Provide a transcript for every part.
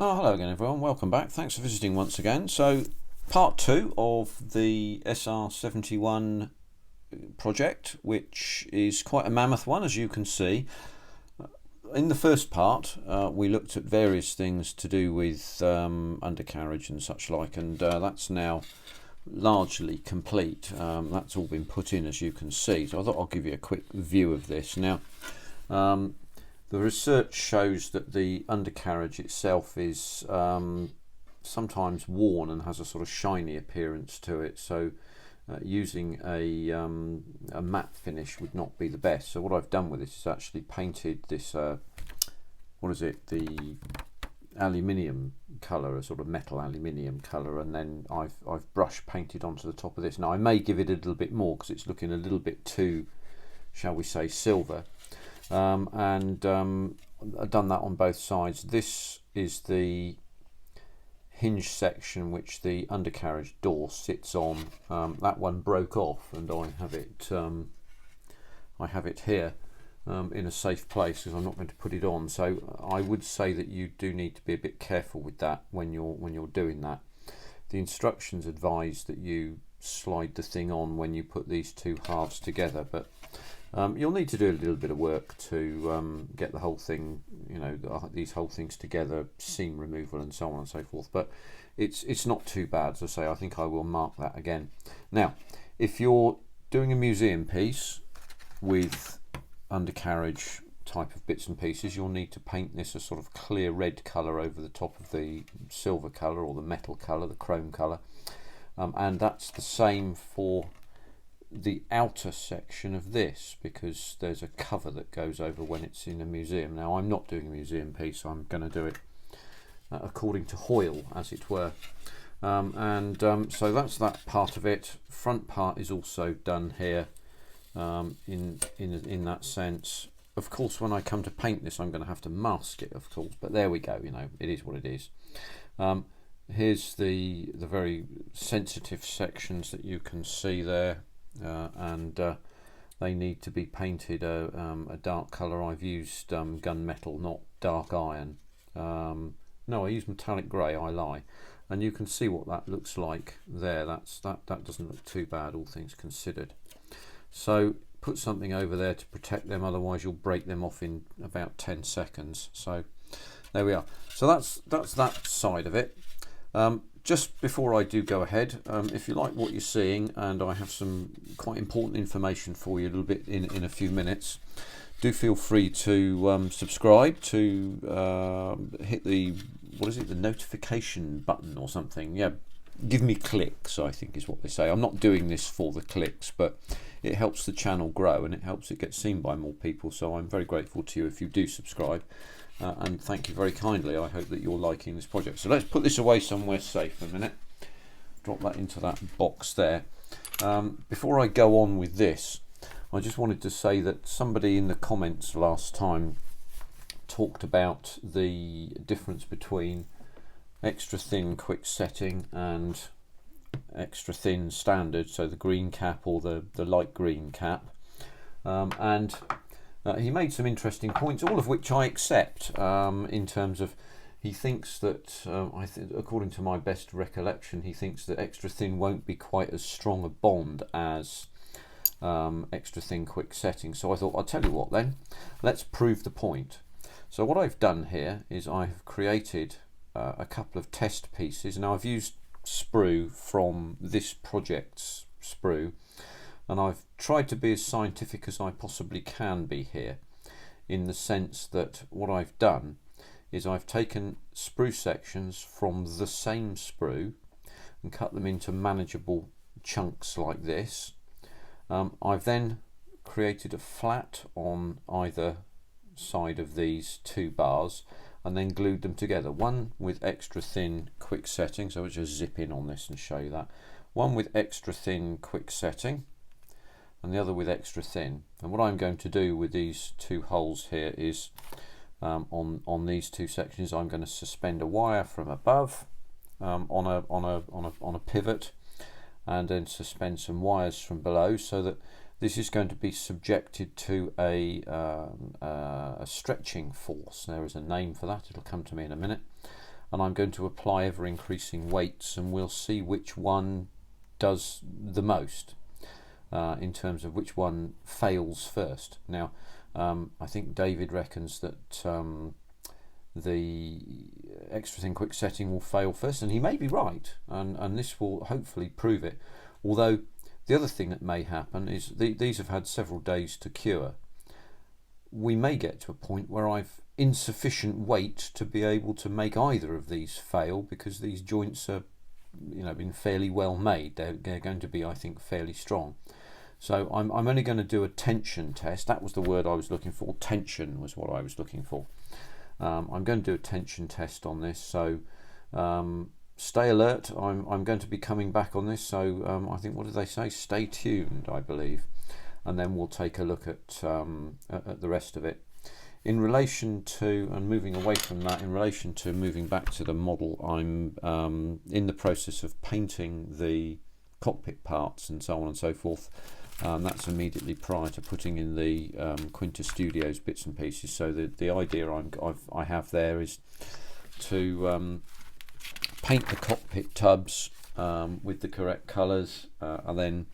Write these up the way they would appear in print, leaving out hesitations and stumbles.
Oh, hello again everyone, welcome back. Thanks for visiting once again. So part 2 of the SR71 project, which is quite a mammoth one, as you can see. In the first part we looked at various things to do with undercarriage and such like, and that's now largely complete. That's all been put in, as you can see, so I thought I'll give you a quick view of this. Now the research shows that the undercarriage itself is sometimes worn and has a sort of shiny appearance to it, so using a matte finish would not be the best. So what I've done with this is actually painted this, what is it, the aluminium colour, a sort of metal aluminium colour, and then I've brush painted onto the top of this. Now I may give it a little bit more because it's looking a little bit too, shall we say, silver. I've done that on both sides. This is the hinge section which the undercarriage door sits on. That one broke off, and I have it here in a safe place because I'm not going to put it on. So I would say that you do need to be a bit careful with that when you're doing that. The instructions advise that you slide the thing on when you put these two halves together, but you'll need to do a little bit of work to get the whole thing, these whole things together, seam removal and so on and so forth. But it's not too bad, as I say. I think I will mark that again. Now, if you're doing a museum piece with undercarriage type of bits and pieces, you'll need to paint this a sort of clear red colour over the top of the silver colour or the metal colour, the chrome colour, and that's the same for the outer section of this, because there's a cover that goes over when it's in a museum. Now I'm not doing a museum piece, so I'm going to do it according to Hoyle, as it were, so that's that part of it. Front part is also done here in that sense. Of course, when I come to paint this, I'm going to have to mask it, of course, but there we go. It is what it is. Here's the very sensitive sections that you can see there. They need to be painted a dark colour. I've used gunmetal, not dark iron. No, I use metallic grey, I lie. And you can see what that looks like there. That doesn't look too bad, all things considered. So put something over there to protect them, otherwise you'll break them off in about 10 seconds. So there we are. So that's that side of it. Just before I do go ahead, if you like what you're seeing, and I have some quite important information for you a little bit in a few minutes, do feel free to subscribe, to hit the, the notification button or something. Yeah, give me clicks, I think is what they say. I'm not doing this for the clicks, but it helps the channel grow and it helps it get seen by more people, so I'm very grateful to you if you do subscribe. And thank you very kindly. I hope that you're liking this project. So let's put this away somewhere safe for a minute. Drop that into that box there. Before I go on with this, I just wanted to say that somebody in the comments last time talked about the difference between extra thin quick setting and extra thin standard, so the green cap or the light green cap. He made some interesting points, all of which I accept, in terms of, he thinks that, according to my best recollection, he thinks that extra thin won't be quite as strong a bond as extra thin quick setting. So I thought, I'll tell you what then, let's prove the point. So what I've done here is I've created a couple of test pieces. Now I've used sprue from this project's sprue, and I've tried to be as scientific as I possibly can be here, in the sense that what I've done is I've taken sprue sections from the same sprue and cut them into manageable chunks like this. I've then created a flat on either side of these two bars and then glued them together, one with extra thin quick setting, so I'll just zip in on this and show you that, one with extra thin quick setting and the other with extra thin. And what I'm going to do with these two holes here is on these two sections, I'm going to suspend a wire from above on a pivot, and then suspend some wires from below, so that this is going to be subjected to a stretching force. There is a name for that, it'll come to me in a minute. and I'm going to apply ever increasing weights, and we'll see which one does the most in terms of which one fails first. Now I think David reckons that the extra thin quick setting will fail first, and he may be right, and this will hopefully prove it. Although the other thing that may happen is these have had several days to cure. We may get to a point where I've insufficient weight to be able to make either of these fail, because these joints are, you know, been fairly well made. They're going to be, I think, fairly strong. So I'm only going to do a tension test. That was the word I was looking for. Tension was what I was looking for. I'm going to do a tension test on this, so stay alert. I'm going to be coming back on this, so I think, what did they say? Stay tuned, I believe, and then we'll take a look at the rest of it. In relation to, and moving away from that, in relation to moving back to the model, I'm in the process of painting the cockpit parts and so on and so forth. That's immediately prior to putting in the Quinta Studios bits and pieces. So the idea I have there is to paint the cockpit tubs with the correct colours, and then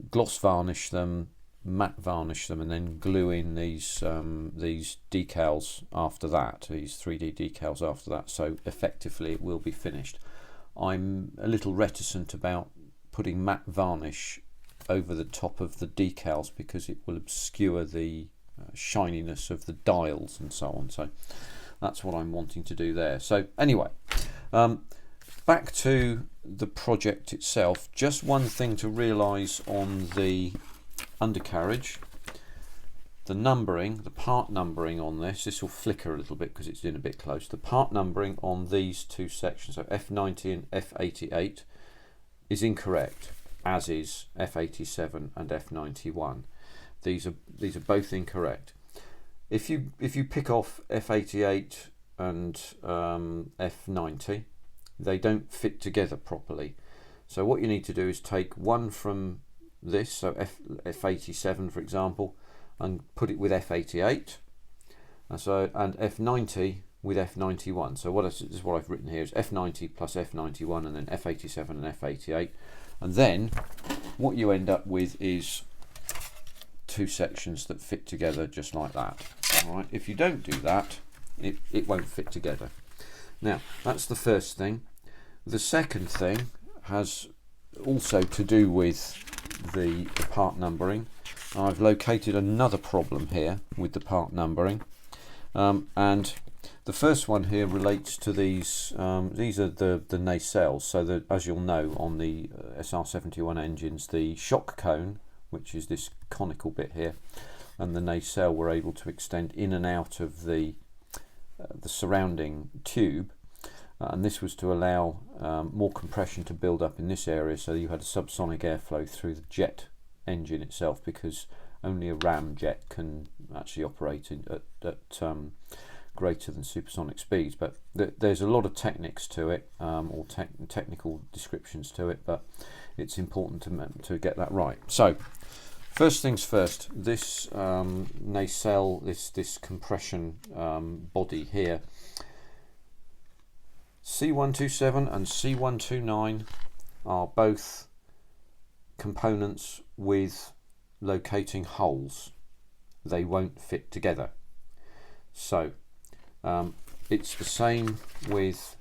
gloss varnish them, matte varnish them, and then glue in these decals after that, these 3D decals after that. So effectively it will be finished. I'm a little reticent about putting matte varnish over the top of the decals because it will obscure the shininess of the dials and so on. So that's what I'm wanting to do there. So anyway, back to the project itself. Just one thing to realise on the undercarriage: the numbering, the part numbering on this will flicker a little bit because it's in a bit close. The part numbering on these two sections, so F90 and F88, is incorrect, as is F87 and F91. These are both incorrect. If you pick off F88 and F90, they don't fit together properly. So what you need to do is take one from this, so F87 for example, and put it with F88, and F90 with F91. So this is what I've written here is F90 plus F91, and then F87 and F88, and then what you end up with is two sections that fit together just like that. All right, if you don't do that, it won't fit together. Now that's the first thing. The second thing has also to do with the part numbering. I've located another problem here with the part numbering, and the first one here relates to these. These are the nacelles. So that, as you'll know, on the SR71 engines, the shock cone, which is this conical bit here, and the nacelle were able to extend in and out of the surrounding tube, and this was to allow more compression to build up in this area, so you had a subsonic airflow through the jet engine itself, because only a ram jet can actually operate at greater than supersonic speeds. But there's a lot of techniques to it, or technical descriptions to it, but it's important to get that right. So first things first, this nacelle, this compression body here, C127 and C129 are both components with locating holes. They won't fit together. So it's the same with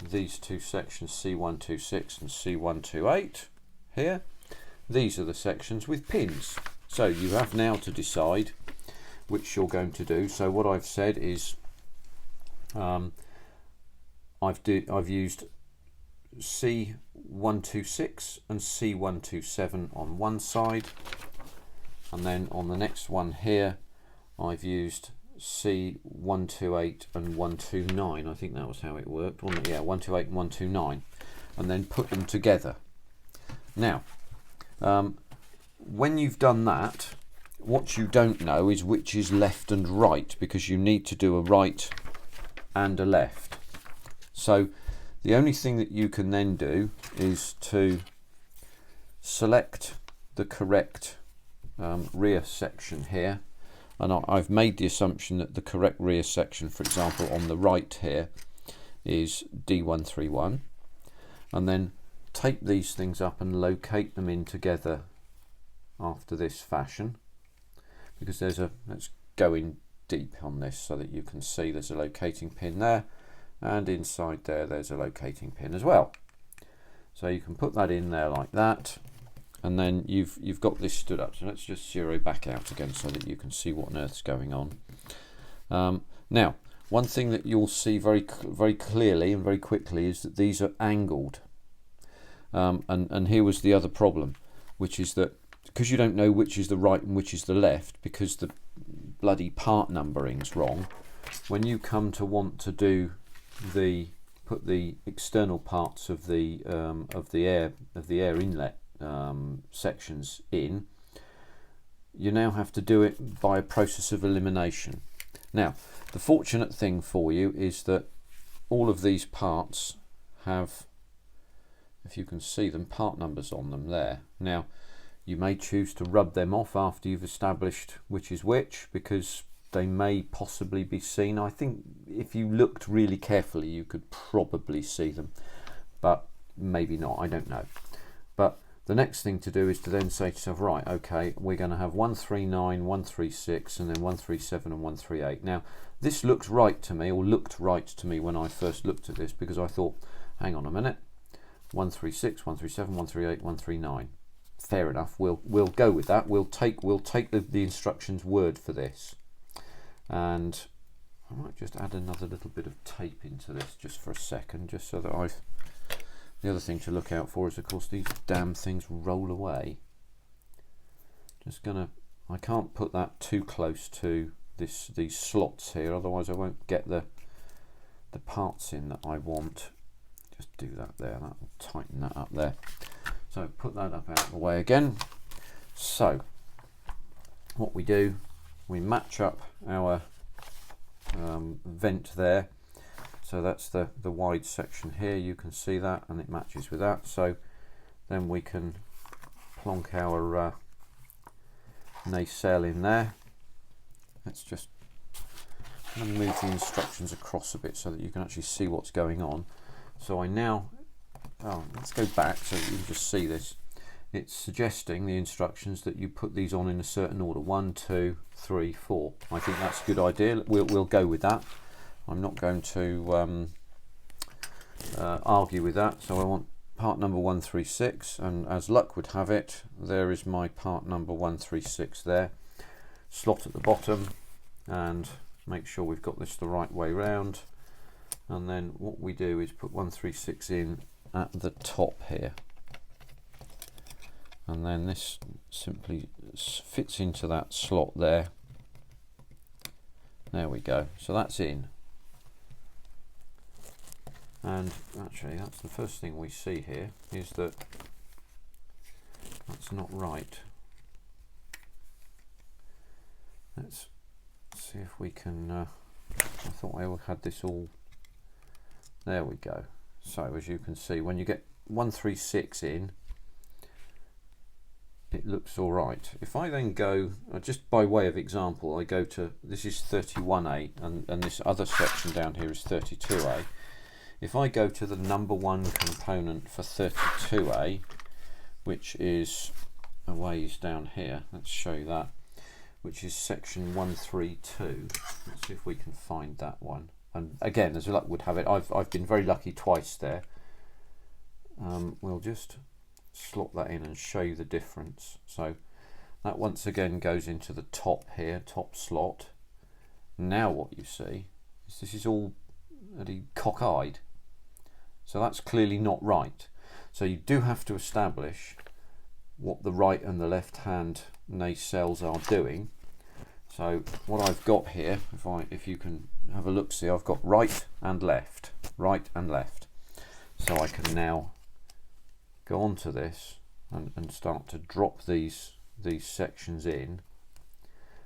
these two sections, C126 and C128 here. These are the sections with pins. So you have now to decide which you're going to do. So what I've said is I've used C126 and C127 on one side, and then on the next one here I've used C128 and 129. I think that was how it worked, wasn't it? Yeah, 128 and 129, and then put them together. Now when you've done that, what you don't know is which is left and right, because you need to do a right and a left. So the only thing that you can then do is to select the correct rear section here, and I've made the assumption that the correct rear section, for example on the right here, is D131, and then tape these things up and locate them in together after this fashion, because there's a, let's go in deep on this so that you can see there's a locating pin there, and inside there there's a locating pin as well. So you can put that in there like that, and then you've got this stood up. So let's just zero back out again so that you can see what on earth's going on. Now, one thing that you'll see very clearly and very quickly is that these are angled. And here was the other problem, which is that because you don't know which is the right and which is the left, because the bloody part numbering's wrong, when you come to want to do put the external parts of the air inlet sections in, you now have to do it by a process of elimination. Now, the fortunate thing for you is that all of these parts have, if you can see them, part numbers on them there. Now, you may choose to rub them off after you've established which is which, because they may possibly be seen. I think if you looked really carefully you could probably see them, but maybe not, I don't know. But the next thing to do is to then say to yourself, right, okay, we're going to have 139, 136, and then 137 and 138. Now, this looks right to me, or looked right to me when I first looked at this, because I thought, hang on a minute, 136, 137, 138, 139. Fair enough, we'll go with that. We'll take the instructions word for this. And I might just add another little bit of tape into this just for a second, just so that the other thing to look out for is, of course, these damn things roll away. I can't put that too close to these slots here, otherwise I won't get the parts in that I want. Just do that there, that will tighten that up there. So put that up out of the way again. So what we do, we match up our vent there. So that's the wide section here, you can see that, and it matches with that. So then we can plonk our nacelle in there. Let's just move the instructions across a bit so that you can actually see what's going on. So let's go back so that you can just see this. It's suggesting the instructions that you put these on in a certain order, 1, 2, 3, 4. I think that's a good idea. We'll go with that. I'm not going to argue with that. So I want part number 136, and as luck would have it, there is my part number 136 there. Slot at the bottom, and make sure we've got this the right way round. And then what we do is put 136 in at the top here, and then this simply fits into that slot there. There we go, so that's in. And actually that's the first thing we see here, is that that's not right. Let's see if we can I thought I had this all. There we go. So as you can see, when you get 136 in, it looks all right. If I then go, just by way of example, I go to, this is 31A, and this other section down here is 32A. If I go to the number one component for 32A, which is a ways down here, let's show you that, which is section 132. Let's see if we can find that one. And again, as luck would have it, I've been very lucky twice there. We'll just slot that in and show you the difference. So that once again goes into the top here, top slot. Now what you see is this is all cockeyed. So that's clearly not right. So you do have to establish what the right and the left hand nacelles are doing. So what I've got here, if you can have a look, see, I've got right and left, right and left. So I can now go onto this and start to drop these sections in,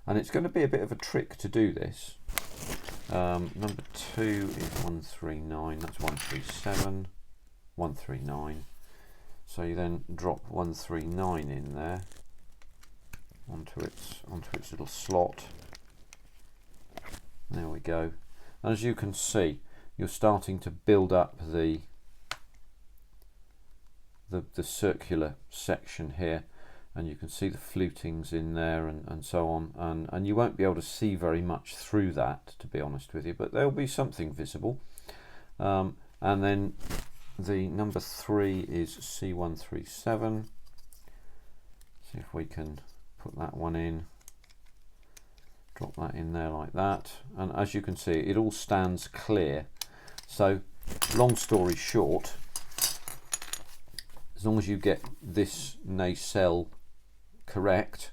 and it's going to be a bit of a trick to do this. Number 2 is 139, that's 137, 139. So you then drop 139 in there onto its little slot. There we go. And as you can see, you're starting to build up the circular section here, and you can see the flutings in there and so on, and you won't be able to see very much through that, to be honest with you, but there'll be something visible. And then the number 3 is C137. See if we can put that one in, drop that in there like that, and as you can see it all stands clear. So long story short, as long as you get this nacelle correct,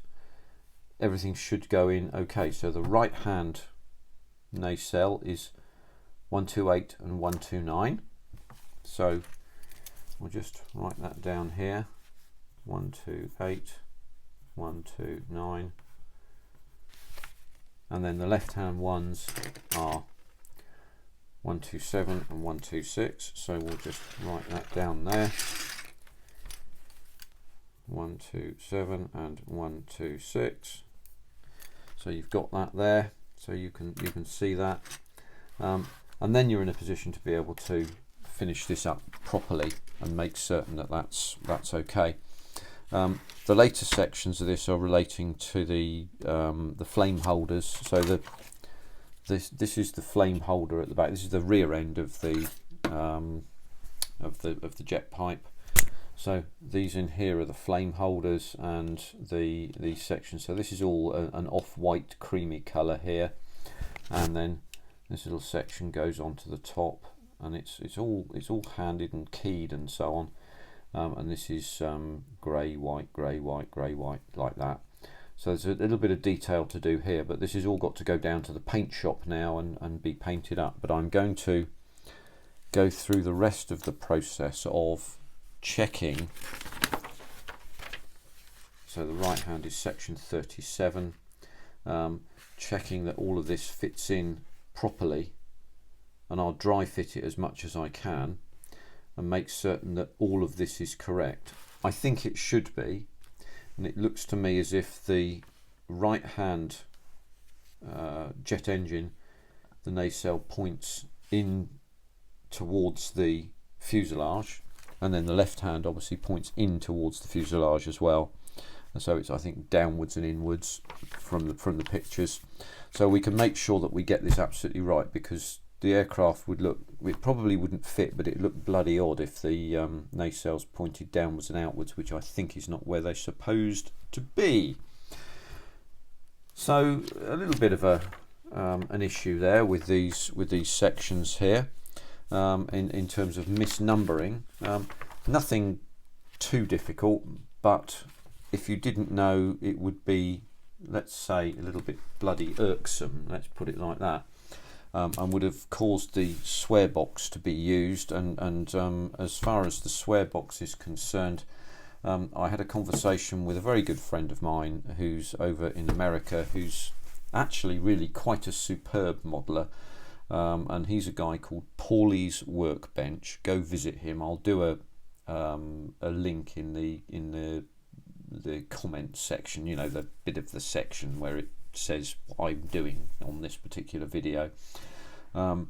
everything should go in okay. So the right hand nacelle is 128 and 129, so we'll just write that down here, 128, 129, and then the left hand ones are 127 and 126, so we'll just write that down there, 127 and 126. So you've got that there, so you can see that, and then you're in a position to be able to finish this up properly and make certain that that's okay. The later sections of this are relating to the flame holders. So this is the flame holder at the back. This is the rear end of the jet pipe. So these in here are the flame holders and these sections. So this is all an off-white creamy colour here, and then this little section goes onto the top, and it's all handed and keyed and so on. And this is grey, white, grey, white, grey, white, like that. So there's a little bit of detail to do here, but this has all got to go down to the paint shop now and be painted up. But I'm going to go through the rest of the process of checking. So the right hand is section 37, checking that all of this fits in properly, and I'll dry fit it as much as I can and make certain that all of this is correct. I think it should be, and it looks to me as if the right hand jet engine, the nacelle points in towards the fuselage, and then the left hand obviously points in towards the fuselage as well, and so it's, I think, downwards and inwards from the pictures. So we can make sure that we get this absolutely right, because the aircraft would look, it probably wouldn't fit, but it looked bloody odd if the nacelles pointed downwards and outwards, which I think is not where they're supposed to be. So a little bit of an issue there with these sections here, in terms of misnumbering. Nothing too difficult, but if you didn't know, it would be, let's say, a little bit bloody irksome, let's put it like that. And would have caused the swear box to be used, and as far as the swear box is concerned, I had a conversation with a very good friend of mine who's over in America, who's actually really quite a superb modeler, and he's a guy called Pauly's Workbench. Go visit him. I'll do a link in the comment section, you know, the bit of the section where it says what I'm doing on this particular video, and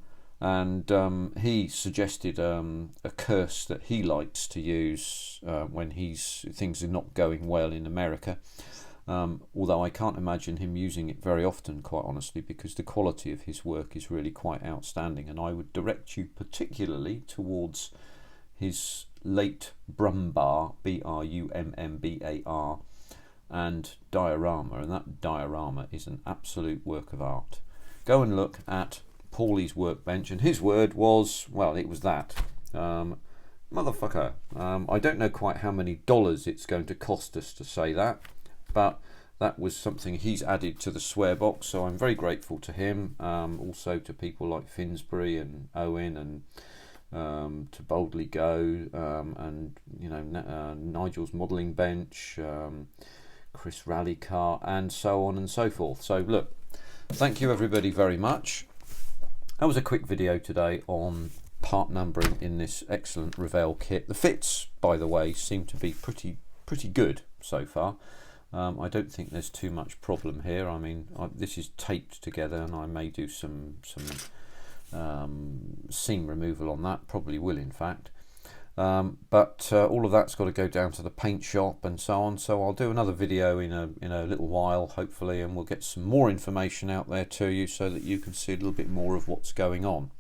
he suggested a curse that he likes to use when things are not going well in America, although I can't imagine him using it very often, quite honestly, because the quality of his work is really quite outstanding, and I would direct you particularly towards his late Brumbar, Brumbar, and diorama, and that diorama is an absolute work of art. Go and look at Pauly's Workbench, and his word was, well, it was that, motherfucker. I don't know quite how many dollars it's going to cost us to say that, but that was something he's added to the swear box, so I'm very grateful to him, also to people like Finsbury and Owen, and to Boldly Go, and you know, Nigel's modelling bench, Chris Rallycar, and so on and so forth. So look, thank you everybody very much. That was a quick video today on part numbering in this excellent Revell kit. The fits, by the way, seem to be pretty good so far. I don't think there's too much problem here. I mean, this is taped together, and I may do some seam removal on that, probably will in fact. But all of that's got to go down to the paint shop and so on, so I'll do another video in a little while hopefully, and we'll get some more information out there to you so that you can see a little bit more of what's going on.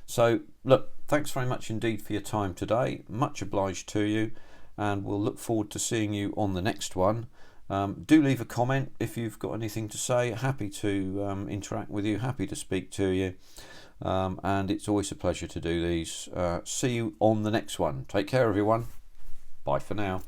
So look, thanks very much indeed for your time today, much obliged to you, and we'll look forward to seeing you on the next one. Do leave a comment if you've got anything to say. Happy to interact with you, happy to speak to you, and it's always a pleasure to do these. See you on the next one. Take care everyone, bye for now.